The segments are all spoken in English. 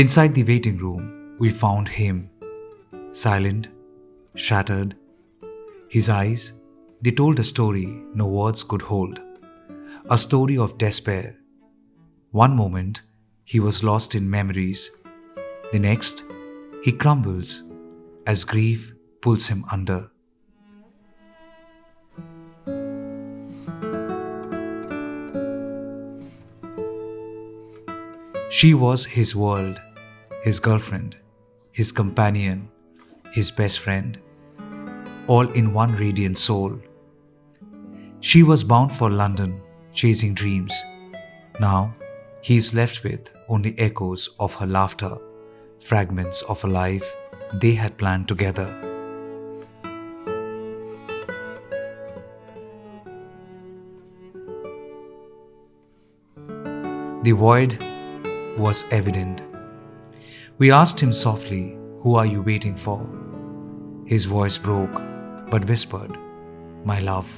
Inside the waiting room, we found him, silent, shattered. His eyes, they told a story no words could hold, a story of despair. One moment, he was lost in memories. The next, he crumbles as grief pulls him under. She was his world, his girlfriend, his companion, his best friend, all in one radiant soul. She was bound for London, chasing dreams. Now, he is left with only echoes of her laughter, fragments of a life they had planned together. The void was evident. We asked him softly, "Who are you waiting for?" His voice broke, but whispered, "My love."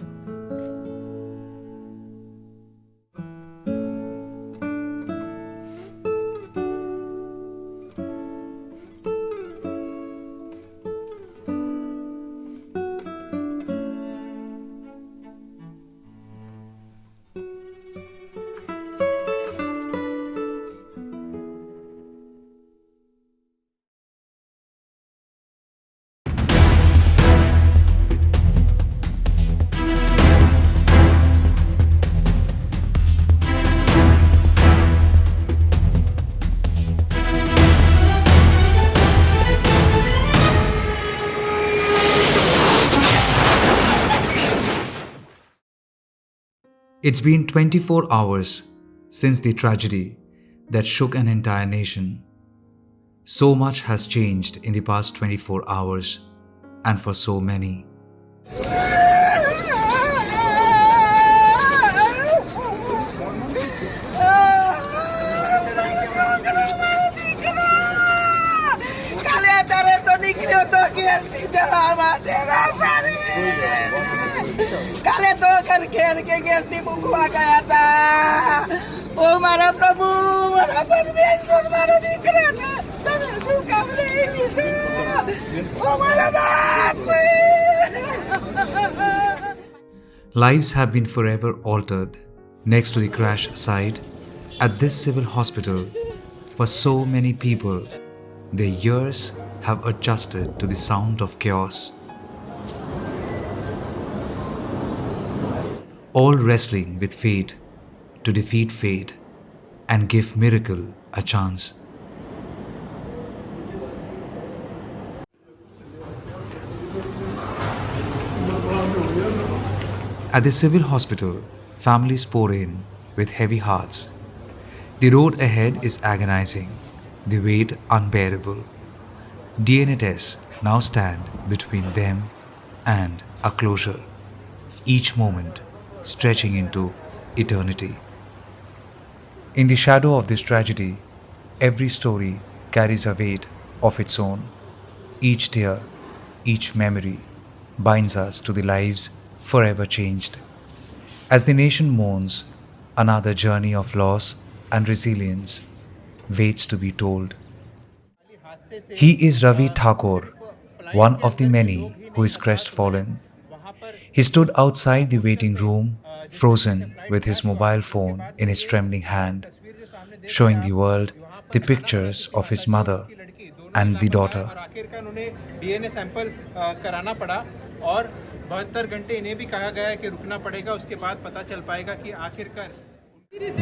It's been 24 hours since the tragedy that shook an entire nation. So much has changed in the past 24 hours, and for so many. काले तो कर खेल के गिरती मुकुआ गया था। ओ मारा प्रभु, मारा परमेश्वर, मारा दीकरा था, तने सुखा नहीं था। ओ मारा बाप। Lives have been forever altered next to the crash site at this civil hospital. For so many people, their ears have adjusted to the sound of chaos. All wrestling with fate to defeat fate and give miracle a chance. At the civil hospital, families pour in with heavy hearts. The road ahead is agonizing, the weight unbearable. DNA tests now stand between them and a closure, each moment stretching into eternity. In the shadow of this tragedy, every story carries a weight of its own. Each tear, each memory binds us to the lives forever changed. As the nation mourns, another journey of loss and resilience waits to be told. He is Ravi Thakur, one of the many who is crestfallen. He stood outside the waiting room, frozen with his mobile phone in his trembling hand, showing the world the pictures of his mother and the daughter. DNA sample कराना पड़ा और 72 घंटे इन्हें भी कहा गया है कि रुकना पड़ेगा, उसके बाद पता चल पाएगा कि आखिरकार.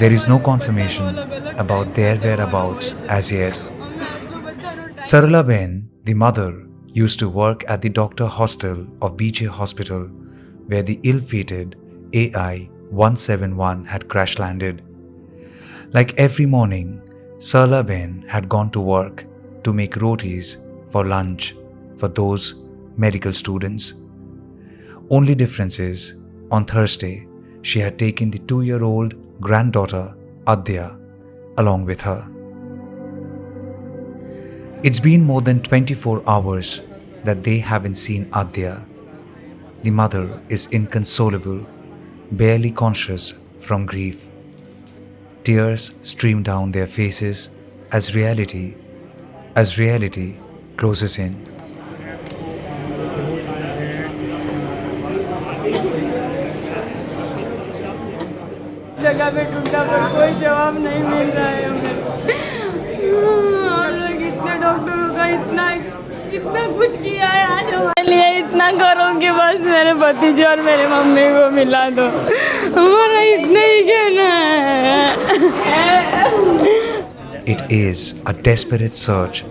There is no confirmation about their whereabouts as yet. Sarala Ben, the mother, used to work at the doctor hostel of BJ Hospital, where the ill-fated AI171 had crash-landed. Like every morning, Sarala Ben had gone to work to make rotis for lunch for those medical students. Only difference is, on Thursday, she had taken the 2-year-old granddaughter Adya along with her. It's been more than 24 hours that they haven't seen Adya. The mother is inconsolable, barely conscious from grief. Tears stream down their faces as reality as reality closes in. जगह पे ढूंढा पर कोई जवाब नहीं मिल रहा है हमें। हम लोग इतने डॉक्टरों का इतना कुछ किया है, आज हमारे लिए इतना करो कि बस मेरे भतीजे और मेरे मम्मी को मिला दो, हमारा इतना ही कहना है। It is a desperate search,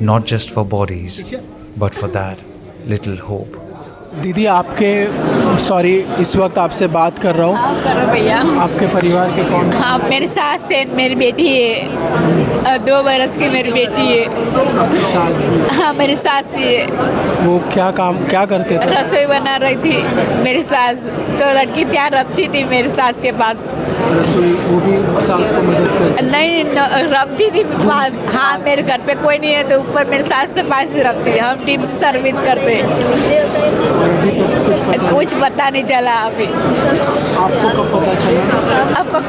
not just for bodies, but for that little hope. दीदी सॉरी इस वक्त आपसे बात कर रहा हूँ। आप करो भैया। आपके परिवार के कौन? हाँ, मेरी सास है, मेरी बेटी है, 2 बरस की मेरी बेटी है। आपकी सास भी? हाँ, मेरी सास भी है। वो क्या करते थे? रसोई बना रही थी मेरी सास, तो लड़की तैयार रखती थी मेरी सास के पास। रसोई वो भी सास को मदद करती? नहीं, रखती थी पास। हाँ, मेरे घर पे कोई नहीं है तो ऊपर मेरे सास से पास ही रखती है। हम टीम सर्विस करते हैं। कुछ पता नहीं चला अभी। आपको कब पता चला? आपको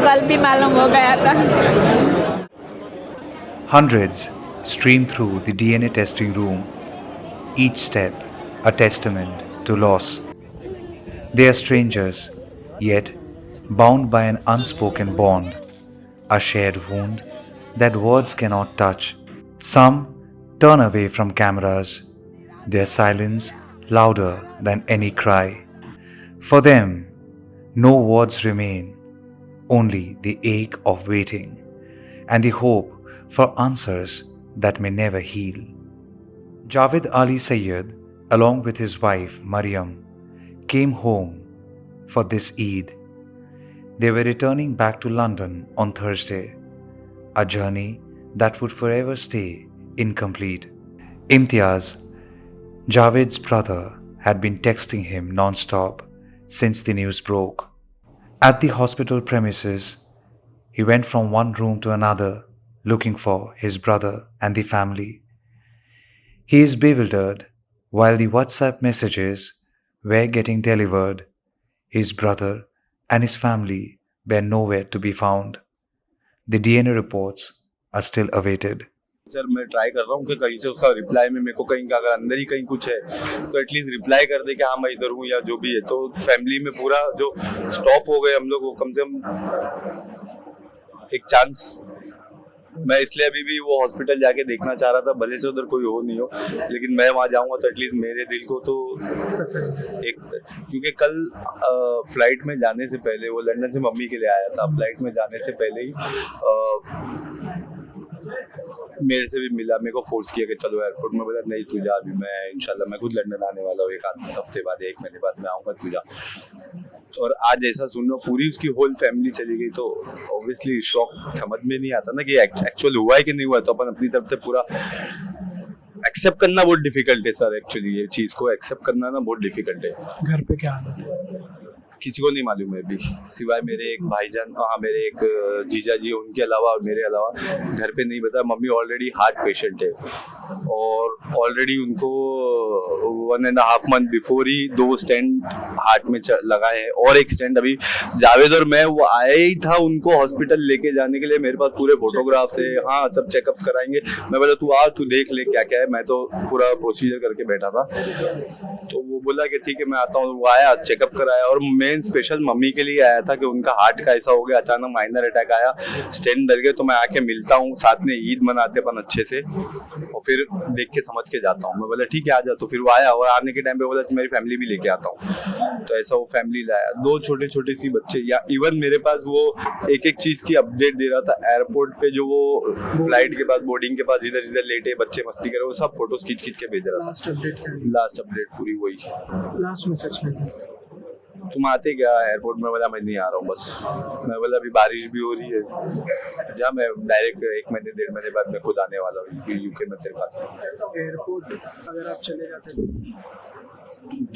कल भी मालूम हो गया था। Hundreds stream through the DNA testing room, each step a testament to loss. They are strangers, yet bound by an unspoken bond, a shared wound that words cannot touch. Some turn away from cameras, their silence louder than any cry. For them, no words remain, only the ache of waiting and the hope for answers that may never heal. Javed Ali Sayyed, along with his wife Mariam, came home for this Eid. They were returning back to London on Thursday, a journey that would forever stay incomplete. Imtiaz, Javed's brother, had been texting him non-stop since the news broke. At the hospital premises, he went from one room to another looking for his brother and the family. He is bewildered while the WhatsApp messages were getting delivered. His brother and his family were nowhere to be found. The DNA reports are still awaited. Sir मैं try कर रहा हूँ कि कहीं से उसका reply में मेरे को कहीं का अगर अंदर ही कहीं कुछ है तो एटलीस्ट रिप्लाई कर दे कि हाँ मैं इधर हूँ या जो भी है। तो फैमिली में पूरा जो स्टॉप हो गए हम लोग, वो कम से कम एक चांस। मैं इसलिए अभी भी वो हॉस्पिटल जाके देखना चाह रहा था, भले से उधर कोई हो नहीं हो, लेकिन मैं वहाँ जाऊँगा तो एटलीस्ट मेरे दिल को तो एक, क्योंकि कल फ्लाइट में जाने से पहले वो लंदन से मम्मी के लिए आया था। फ्लाइट में जाने से पहले ही मेरे से भी मिला, मेरे को फोर्स किया कि चलो एयरपोर्ट में। बोला नहीं तू जा, अभी मैं इंशाल्लाह मैं खुद लंदन आने वाला हूँ, 1 हफ्ते बाद 1 महीने बाद मैं आऊँगा, तू जा। और आज ऐसा सुन लो पूरी उसकी होल फैमिली चली गई, तो ऑब्वियसली शॉक समझ में नहीं आता ना कि एक्चुअल हुआ है कि नहीं हुआ। तो अपन अपनी तरफ से पूरा एक्सेप्ट करना बहुत डिफिकल्ट है सर। एक्चुअली ये चीज़ को एक्सेप्ट करना ना बहुत डिफिकल्ट है। घर पे क्या हालत है? किसी को नहीं मालूम है अभी, सिवाय मेरे एक भाईजान, हाँ मेरे एक जीजा जी, उनके अलावा और मेरे अलावा घर पे नहीं बता। मम्मी ऑलरेडी हार्ट पेशेंट है और ऑलरेडी उनको 1.5 मंथ बिफोर ही 2 स्टेंट हार्ट में लगाए हैं और एक स्टेंट अभी जावेद और मैं वो आए ही था उनको हॉस्पिटल लेके जाने के लिए। मेरे पास पूरे फोटोग्राफ्स है, हाँ सब चेकअप्स कराएंगे। मैं बोला तू आ, तू देख ले क्या क्या है। मैं तो पूरा प्रोसीजर करके बैठा था, तो वो बोला कि ठीक है मैं आता हूँ। वो आया, चेकअप कराया और मैं स्पेशल मम्मी के लिए आया था कि उनका हार्ट का ऐसा हो गया, अचानक माइनर अटैक आया, स्टेंट डल गए। तो मैं आके मिलता हूँ, साथ में ईद मनाते अपन अच्छे से और फिर देख के समझ के जाता हूँ। मैं बोला ठीक है आ जा। तो फिर वो आया और आने के टाइम पे बोला मेरी फैमिली भी लेके आता हूँ। तो ऐसा वो फैमिली लाया, 2 छोटे छोटे सी बच्चे। या इवन मेरे पास वो एक एक चीज की अपडेट दे रहा था एयरपोर्ट पे, जो वो फ्लाइट के पास बोर्डिंग के पास जिधर जिधर लेटे बच्चे मस्ती करे, वो सब फोटोज खींच खींच के भेज रहा था। लास्ट अपडेट पूरी वही, लास्ट मैसेज में तुम आते क्या एयरपोर्ट में? बोला मैं नहीं आ रहा हूँ बस। मैं बोला अभी बारिश भी हो रही है, जा मैं डायरेक्ट 1 महीने 1.5 महीने बाद मैं खुद आने वाला हूँ यूके में तेरे पास। एयरपोर्ट अगर आप चले जाते तो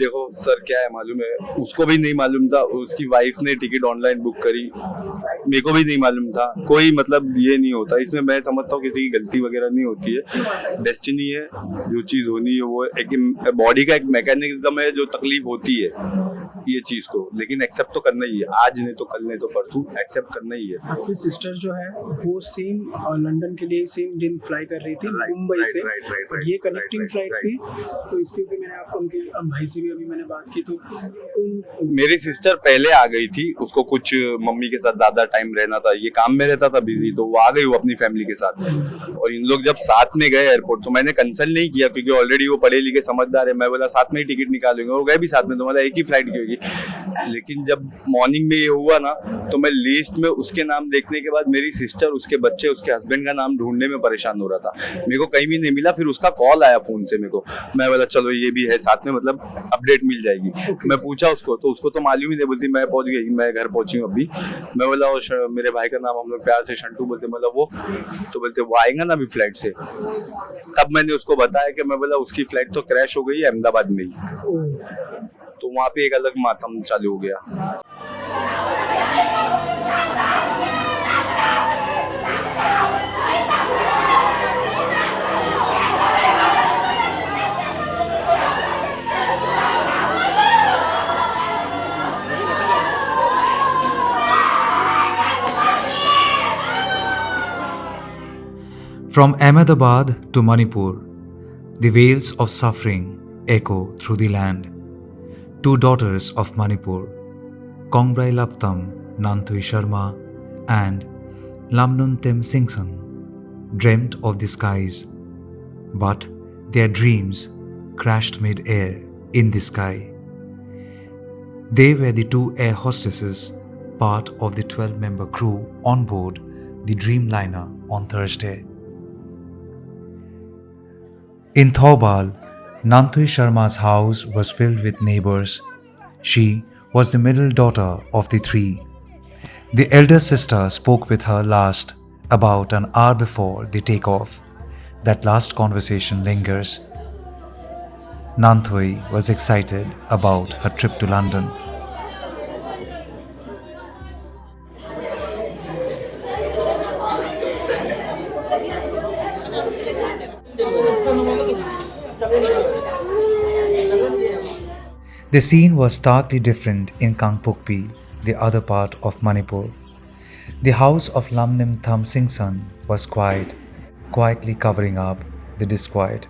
देखो सर क्या है मालूम है, उसको भी नहीं मालूम था, उसकी वाइफ ने टिकट ऑनलाइन बुक करी, मेरे को भी नहीं मालूम था। कोई मतलब ये नहीं होता इसमें, मैं समझता हूँ किसी की गलती वगैरह नहीं होती है, डेस्टिनी है, जो चीज़ होनी है वो एक बॉडी का एक मैकेनिज्म है जो तकलीफ होती है। ये चीज़ को, लेकिन एक्सेप्ट तो करना ही है, आज नहीं तो कल नहीं तो परसों एक्सेप्ट करना ही है। आपकी सिस्टर जो है वो सेम लंदन के लिए सेम दिन फ्लाई कर रही थी मुंबई से, और ये कनेक्टिंग फ्लाइट थी। तो इसके भी मैंने आपको उनके भाई से भी अभी मैंने बात की, तो मेरी सिस्टर पहले आ गई थी, उसको कुछ मम्मी के साथ ज़्यादा टाइम रहना था, ये काम में रहता था बिजी, तो वो आ गई वो अपनी फैमिली के साथ। और इन लोग जब साथ में गए एयरपोर्ट तो मैंने कंसल्ट नहीं किया, क्योंकि ऑलरेडी वो पढ़े लिखे समझदार है। मैं बोला साथ में ही टिकट निकालेंगे, वो गए भी साथ में, तो मतलब एक ही फ्लाइट की होगी। लेकिन जब मॉर्निंग में ये हुआ ना, तो मैं लिस्ट में उसके नाम देखने के बाद मेरी सिस्टर, उसके बच्चे, उसके हस्बैंड का नाम ढूंढने में परेशान हो रहा था। मेरे को कहीं भी नहीं मिला, फिर उसका कॉल आया फोन से मेरे को। मैं बोला चलो ये भी है साथ में, मतलब अपडेट मिल जाएगी। मैं पूछा उसको, तो उसको तो मालूम ही नहीं, बोलती मैं पहुंच गई, मैं घर पहुंची हूँ अभी। मैं बोला मेरे भाई का नाम हम लोग प्यार से शंटू बोलते, मतलब वो, तो बोलते वो आएगा ना अभी फ्लाइट से। तब मैंने उसको बताया कि मैं बोला उसकी फ्लाइट तो क्रैश हो गई है अहमदाबाद में ही। तो वहाँ पे एक अलग मातम चालू हो गया। From Ahmedabad to Manipur, the wails of suffering echo through the land. Two daughters of Manipur, Kongrai Laptam Nanthui Sharma and Lamnuntim Singson, dreamt of the skies, but their dreams crashed mid-air in the sky. They were the two air hostesses, part of the 12-member crew on board the Dreamliner on Thursday. In Thobal, Nanthui Sharma's house was filled with neighbors. She was the middle daughter of the three. The elder sister spoke with her last about an hour before the takeoff. That last conversation lingers. Nanthui was excited about her trip to London. The scene was starkly different in Kangpokpi, the other part of Manipur. The house of Lamnim Tham Singson was quiet, quietly covering up the disquiet.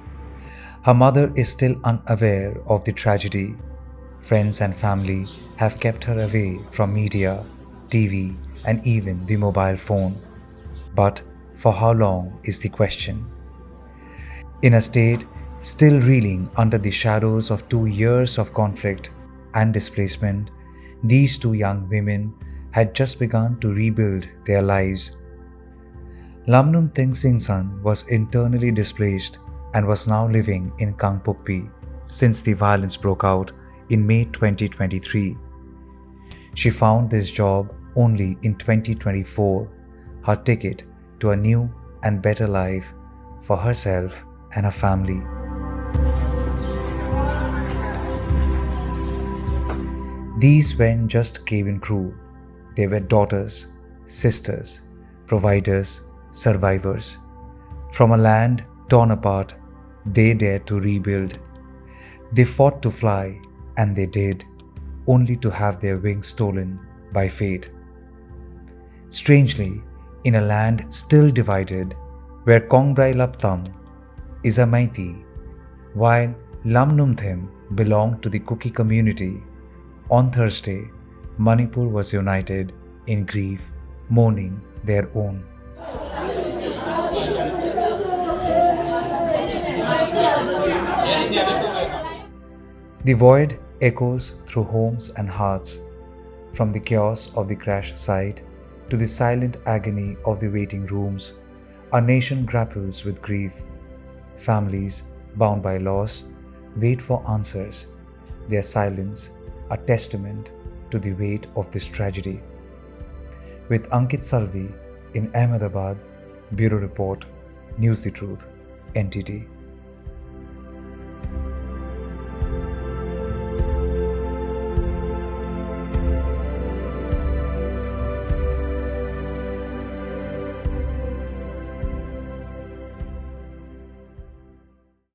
Her mother is still unaware of the tragedy. Friends and family have kept her away from media, TV, and even the mobile phone. But for how long is the question? In a state still reeling under the shadows of 2 years of conflict and displacement, these two young women had just begun to rebuild their lives. Lamnum Ting Singson was internally displaced and was now living in Kangpokpi since the violence broke out in May 2023. She found this job only in 2024, her ticket to a new and better life for herself and her family. These weren't just cabin crew. They were daughters, sisters, providers, survivors. From a land torn apart, they dared to rebuild. They fought to fly, and they did, only to have their wings stolen by fate. Strangely, in a land still divided, where Kongrai Laptam is a Meithei, while Lamnumthim belonged to the Kuki community, on Thursday, Manipur was united in grief, mourning their own. The void echoes through homes and hearts, from the chaos of the crash site to the silent agony of the waiting rooms. Our nation grapples with grief. Families, bound by loss, wait for answers. Their silence a testament to the weight of this tragedy. With Ankit Salvi in Ahmedabad, Bureau Report, News the Truth, NTT.